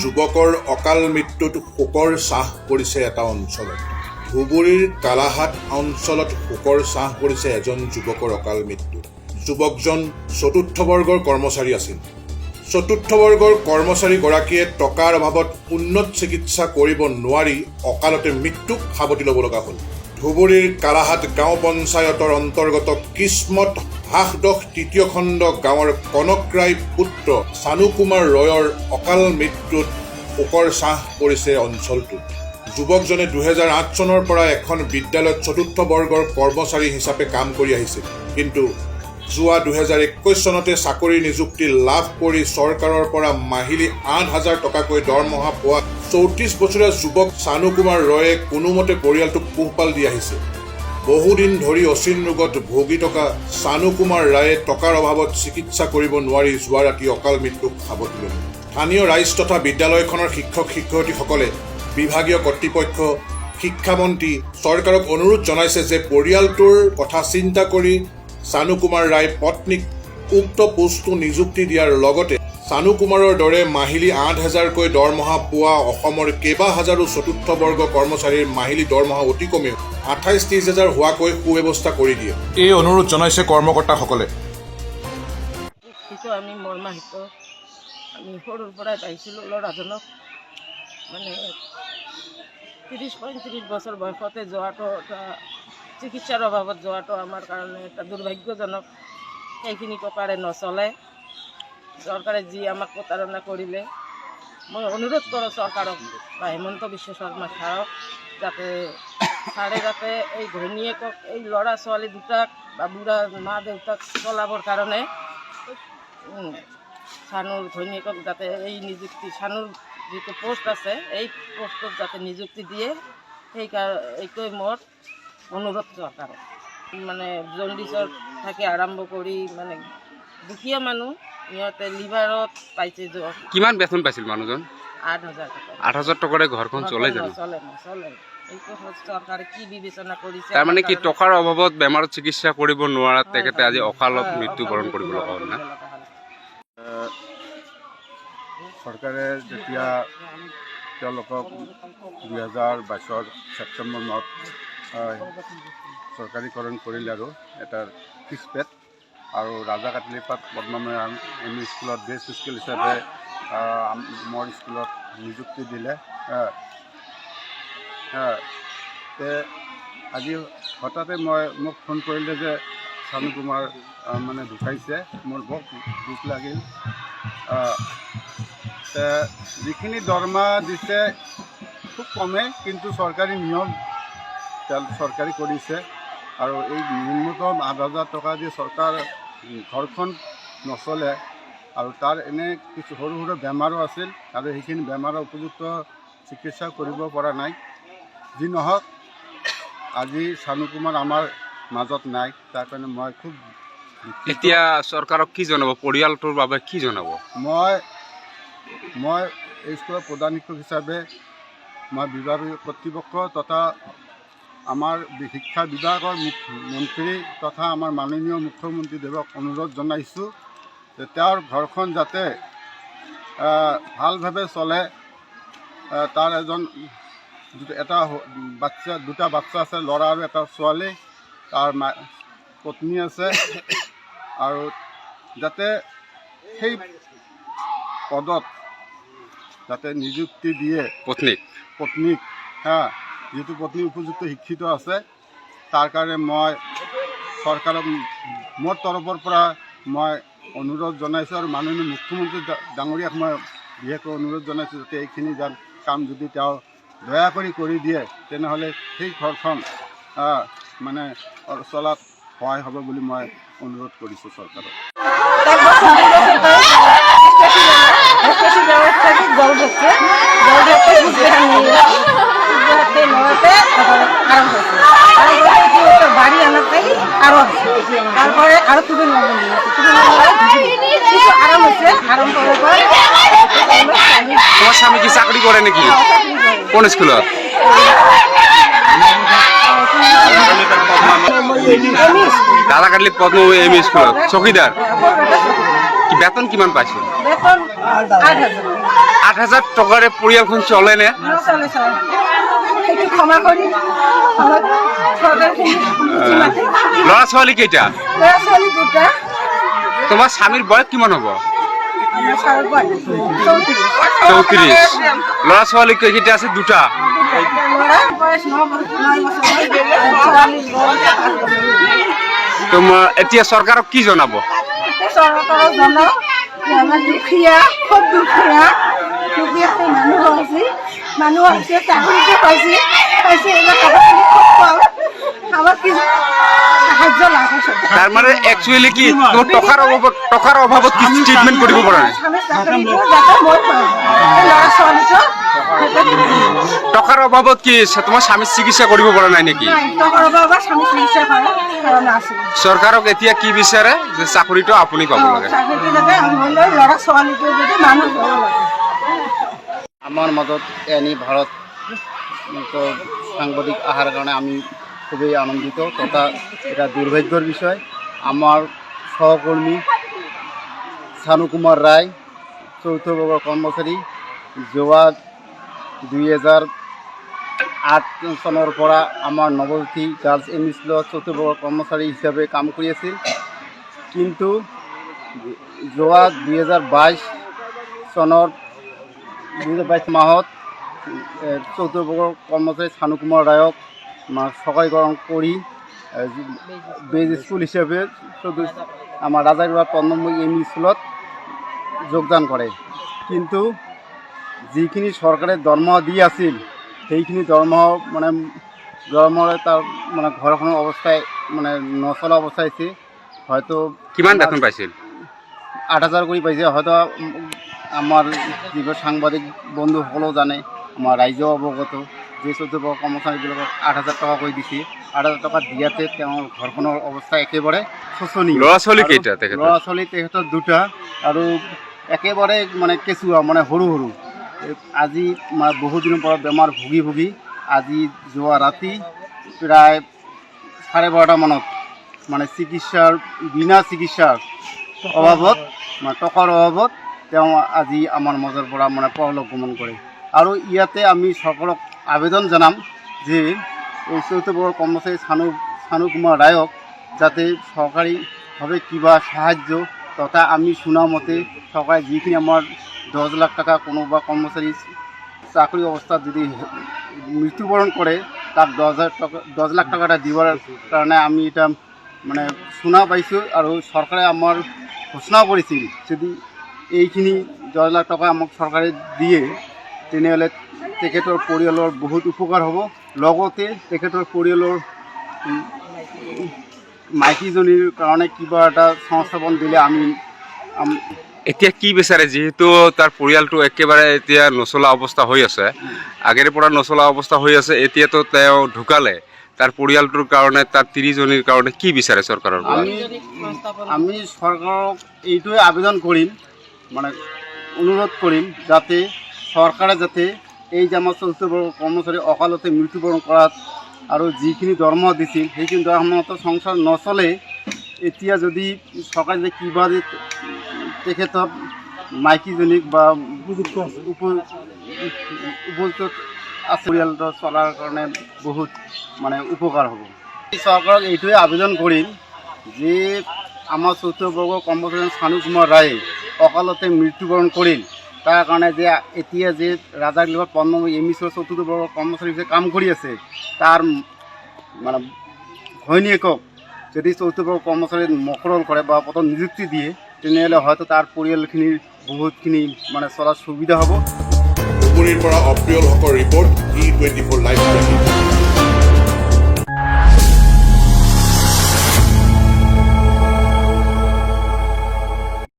যুৱকৰ অকাল মৃত্যুত শোকৰ ছাঁ পৰিছে এটা অঞ্চলত। ধুবুৰীৰ কালাহাট অঞ্চলত শোকৰ ছাঁ পৰিছে এজন যুৱকৰ অকাল মৃত্যু। যুৱকজন চতুৰ্থ বৰ্গৰ কৰ্মচাৰী আছিল। চতুৰ্থ বৰ্গৰ কৰ্মচাৰীগৰাকীয়ে টকাৰ অভাৱত উন্নত চিকিৎসা কৰিব নোৱাৰি অকালতে মৃত্যুক সাৱটি ল'ব লগা হ'ল। ধুবুৰীৰ কালাহাট গাঁও পঞ্চায়তৰ অন্তৰ্গত কিসমত হাঁসদহ তৃতীয় খণ্ড গাঁৱৰ কনক ৰায় পুত্ৰ চানু কুমাৰ ৰয়ৰ অকাল মৃত্যুত শোকৰ ছাঁ পৰিছে অঞ্চলটোত। যুৱকজনে 2008 চনৰ পৰা এখন বিদ্যালয়ত চতুৰ্থ বৰ্গৰ কৰ্মচাৰী হিচাপে কাম কৰি আহিছিল। কিন্তু যোৱা 2021 চনতে চাকৰি নিযুক্তি লাভ কৰি চৰকাৰৰ পৰা মাহিলী 8,000 টকাকৈ দৰমহা পোৱা 34 বছৰীয়া যুৱক চানু কুমাৰ ৰয়ে কোনোমতে পৰিয়ালটোক পোহপাল দি আহিছে। বহুদিন ধৰি অচিন ৰোগত ভুগি থকা চানু কুমাৰ ৰায়ে টকাৰ অভাৱত চিকিৎসা কৰিব নোৱাৰি যোৱা ৰাতি অকাল মৃত্যুক সাৱটি ল'লে। স্থানীয় ৰাইজ তথা বিদ্যালয়খনৰ শিক্ষক শিক্ষয়িত্ৰীসকলে বিভাগীয় কৰ্তৃপক্ষ, শিক্ষামন্ত্ৰী, চৰকাৰক অনুৰোধ জনাইছে যে পৰিয়ালটোৰ কথা চিন্তা কৰি চানু কুমাৰ ৰায় পত্নীক উক্ত পোষ্টটো নিযুক্তি দিয়াৰ লগতে চানু কুমাৰৰ দৰে মাহিলী 8,000কৈ দৰমহা পোৱা অসমৰ কেইবা হাজাৰো চতুৰ্থ বৰ্গ কৰ্মচাৰীৰ মাহিলী দৰমহা অতি কমেও 28-30,000 হোৱাকৈ সুব্যৱস্থা কৰি দিয়ে। এই অনুৰোধ জনাইছে কৰ্মকৰ্তাসকলে। আমি মৰ্মাহিত, আমি সৰুৰ পৰাই পাইছিলোঁ ল'ৰাজনক, মানে 30-35 বছৰ বয়সতে যোৱাটো এটা চিকিৎসাৰ অভাৱত যোৱাটো আমাৰ কাৰণে এটা দুৰ্ভাগ্যজনক। সেইখিনি টকাৰে নচলে। চৰকাৰে যি আমাক প্ৰতাৰণা কৰিলে, মই অনুৰোধ কৰোঁ চৰকাৰক বা হিমন্ত বিশ্ব শৰ্মা ছাৰক যাতে এই ঘৈণীয়েকক, এই ল'ৰা ছোৱালী দুটাক বা বুঢ়া মা দেউতাক চলাবৰ কাৰণে চানুৰ ঘৈণীয়েকক যাতে এই নিযুক্তি, চানুৰ যিটো পোষ্ট আছে এই পোষ্টত যাতে নিযুক্তি দিয়ে, এইটোৱে মোৰ অনুৰোধ চৰকাৰক। মানে জণ্ডিছৰ থাকি আৰম্ভ কৰি মানে দুখীয়া মানুহ, সিহঁতে লিভাৰত পাইছে। কিমান বেতন পাইছিল মানুহজন? 8,000 টকা। 8,000 টকাৰে ঘৰখন চলে জানো? নচলে। এইটো চৰকাৰে কি বিবেচনা কৰিছে? তাৰমানে কি টকাৰ অভাৱত বেমাৰত চিকিৎসা কৰিব নোৱাৰা তেখেতে আজি অকালত মৃত্যুবৰণ কৰিব লগা হ'ল না? চৰকাৰে যেতিয়া তেওঁলোকক 2022 ছেপ্টেম্বৰ মাহত চৰকাৰীকৰণ কৰিলে আৰু এটা ফিক্স পেড আৰু ৰাজাকাটলিপাত পদ্মনাৰায়ণ এম ই স্কুলত বেষ্ট স্কুল হিচাপে মোৰ স্কুলত নিযুক্তি দিলে। আজি হঠাতে মোক ফোন কৰিলে যে চানু কুমাৰ মানে ঢুকাইছে। মোৰ বৰ দুখ লাগিল। যিখিনি দৰমহা দিছে খুব কমেই, কিন্তু চৰকাৰী নিয়ম চৰকাৰী কৰিছে আৰু এই ন্যূনতম 8,000 টকা দি চৰকাৰ ঘৰখন নচলে। আৰু তাৰ এনে কিছু সৰু সৰু বেমাৰো আছিল আৰু সেইখিনি বেমাৰৰ উপযুক্ত চিকিৎসা কৰিব পৰা নাই। যি নহওক, আজি চানু কুমাৰ আমাৰ মাজত নাই, তাৰ কাৰণে মই খুব এতিয়া চৰকাৰক কি জনাব, পৰিয়ালটোৰ বাবে কি জনাব? মই এই স্কুলৰ প্ৰধান শিক্ষক হিচাপে মই বিভাগীয় কৰ্তৃপক্ষ তথা আমাৰ শিক্ষা বিভাগৰ মন্ত্ৰী তথা আমাৰ মাননীয় মুখ্যমন্ত্ৰীদেৱক অনুৰোধ জনাইছোঁ যে তেওঁৰ ঘৰখন যাতে ভালভাৱে চলে। তাৰ দুটা বাচ্চা আছে, ল'ৰা আৰু এটা ছোৱালী, তাৰ পত্নী আছে, আৰু যাতে সেই পদত যাতে নিযুক্তি দিয়ে পত্নীক, যিটো পত্নী উপযুক্ত শিক্ষিত আছে। তাৰ কাৰণে মই চৰকাৰক মোৰ তৰফৰ পৰা মই অনুৰোধ জনাইছোঁ আৰু মাননীয় মুখ্যমন্ত্ৰী ডাঙৰীয়াক মই বিশেষকৈ অনুৰোধ জনাইছোঁ যাতে এইখিনি কাম যদি তেওঁ দয়া কৰি দিয়ে, তেনেহ'লে সেই ঘৰখন মানে চলাত সহায় হ'ব বুলি মই অনুৰোধ কৰিছোঁ চৰকাৰক। বাড়ি আনাতে আরো তারপরে আরো তুলে আরাম হয়েছে। আরাম করার পর তোমার স্বামী কি চাকরি করে নাকি? কোন স্কুলত? রাজাকাটলি পদ্ম এম ই স্কুলত চকিদার। কি বেতন কিমান পাইছিল? বেতন 8,000 8,000 টকাৰে পৰিয়ালখন চলেনে? নচলে চলে সেইটো ক্ষমা কৰি ল'ৰা ছোৱালী কেইটা? ল'ৰা ছোৱালী দুটা তোমাৰ স্বামীৰ বয়স কিমান হ'ব? আমাৰ ছাৰৰ বয়স 34। ল'ৰা ছোৱালী কেইটা আছে? দুটা। ল'ৰা বয়স 9 বছৰ ছোৱালীৰ বয়স 8 বছৰ। তোমাৰ এতিয়া চৰকাৰক কি জনাব? চৰকাৰক জনাও যে আমাৰ দুখীয়া খুব দুখীয়া মানুহ আছে চাকৰিটো পাইছে এইবাৰ খুব কম আমাক কি সাহায্য লাগে। তাৰমানে একচুৱেলি কি তোমাৰ টকাৰ অভাৱত কি ট্ৰিটমেণ্ট কৰিব পৰা নাই? ল'ৰা ছোৱালীটো টকাৰ অভাৱত কি তোমাৰ স্বামী চিকিৎসা কৰিব পৰা নাই নেকি? টকাৰ অভাৱত স্বামী চিকিৎসা কৰা আছিল। চৰকাৰক এতিয়া কি বিচাৰে যে চাকৰিটো আপুনি পাব লাগে? চাকৰিটো যাতে ল'ৰা ছোৱালীটো যাতে মানুহ হ'ব লাগে। আমার মাজত এনি ভারত তো সাংবাদিক আহার কারণে আমি খুবই আনন্দিত তথা এটা দুর্ভাগ্যের বিষয়। আমার সহকর্মী শানু কুমার রায় 4th বৰ্গৰ কৰ্মচাৰী যোৱা 2008 চনৰ পৰা আমাৰ নৱজ্যোতি গাৰ্লছ এম ই স্কুলত 4th বৰ্গৰ কৰ্মচাৰী হিচাপে কাম কৰি আছিল। কিন্তু যোৱা 2022 চনৰ 2022 মাহত 4th বৰ্গৰ কৰ্মচাৰী শানু কুমাৰ ৰায়ক চৰকাৰীকৰণ কৰি বেজ স্কুল হিচাপে আমাৰ ৰাজাৰবাগ 5 নম্বৰ এম ই স্কুলত যোগদান কৰে। কিন্তু যিখিনি চৰকাৰে দৰমহা দি আছিল সেইখিনি দৰমহাৰে তাৰ মানে ঘৰখনৰ অৱস্থাই মানে নচলা অৱস্থা হৈছে। হয়তো কিমান বেতন পাইছিল? 8,000 কৰি পাইছে। হয়তো আমাৰ যিবোৰ সাংবাদিক বন্ধুসকলেও জানে, আমাৰ ৰাইজেও অৱগত যে 4th বৰ্গৰ কৰ্মচাৰীবিলাকক 8,000 টকা কৰি দিছে। 8,000 টকা দিয়াতে তেওঁৰ ঘৰখনৰ অৱস্থা একেবাৰে শোচনীয়। ল'ৰা ছোৱালী কেইটা তেখেতৰ? ল'ৰা ছোৱালী তেখেতৰ দুটা আৰু একেবাৰে মানে কেঁচুৱা মানে সৰু সৰু। আজি বহুদিনৰ পৰা বেমাৰ ভুগি আজি যোৱা ৰাতি প্ৰায় 12:30 মানত মানে বিনা চিকিৎসাৰ অভাৱত টকাৰ অভাৱত তেওঁ আজি আমাৰ মাজৰ পৰা মানে পৰলোক গমন কৰে। আৰু ইয়াতে আমি চৰকাৰক আবেদন জনাম যে এই 4th বৰ্গৰ কৰ্মচাৰী শানু কুমাৰ ৰায়ক যাতে চৰকাৰীভাৱে কিবা সাহায্য তথা আমি শুনা মতে চৰকাৰে যিখিনি আমাৰ 10 লাখ টকা কোনোবা কৰ্মচাৰী চাকৰি অৱস্থাত যদি মৃত্যুবৰণ কৰে তাক 10 লাখ টকা এটা দিবৰ কাৰণে আমি এটা মানে শুনা পাইছোঁ। আৰু চৰকাৰে আমাৰ ঘোষণা কৰিছিল যদি এইখিনি 10 লাখ টকা আমাক চৰকাৰে দিয়ে তেনেহ'লে তেখেতৰ পৰিয়ালৰ বহুত উপকাৰ হ'ব। লগতে তেখেতৰ পৰিয়ালৰ মাইকীজনীৰ কাৰণে কিবা এটা সংস্থাপন দিলে আমি এতিয়া কি বিচাৰে? যিহেতু তাৰ পৰিয়ালটো একেবাৰে এতিয়া নচলা অৱস্থা হৈ আছে, আগেৰে পৰা নচলা অৱস্থা হৈ আছে, এতিয়াতো তেওঁ ঢুকালে, তাৰ পৰিয়ালটোৰ কাৰণে তাৰ 30জনীৰ কাৰণে কি বিচাৰে চৰকাৰৰ পৰা? আমি চৰকাৰক এইটোৱে আবেদন কৰিম মানে অনুৰোধ কৰিম যাতে চৰকাৰে যাতে এই যে আমাৰ 4th বৰ্গৰ কৰ্মচাৰী অকালতে মৃত্যুবৰণ কৰাত আৰু যিখিনি দৰমহা দিছিল সেইখিনি দৰমহাটো সংসাৰ নচলে। এতিয়া যদি চৰকাৰে যদি কিবা তেখেতক মাইকীজনীক বা উপযুক্ত আছে পৰিয়ালটো চলাৰ কাৰণে বহুত মানে উপকাৰ হ'ব। চৰকাৰক এইটোৱে আবেদন কৰিম যে আমাৰ 4th বৰ্গৰ কৰ্মচাৰী শানু কুমাৰ ৰায়ে অকালতে মৃত্যুবৰণ কৰিল তাৰ কাৰণে যে এতিয়া যে ৰাজাৰবাগ 5 নম্বৰ এম ই স্কুলৰ 4th বৰ্গৰ কৰ্মচাৰী হিচাপে কাম কৰি আছে তাৰ মানে ঘৈণীয়েকক যদি 4th বৰ্গৰ কৰ্মচাৰীত মকৰল কৰে বা পদত নিযুক্তি দিয়ে তেনেহ'লে হয়তো তাৰ পৰিয়ালখিনিৰ বহুতখিনি মানে চলাৰ সুবিধা হ'ব। ধুবুৰীৰ পৰা অপ্ৰিয়ল হকৰ ৰিপৰ্ট E24 লাইভ ব্ৰেকিং।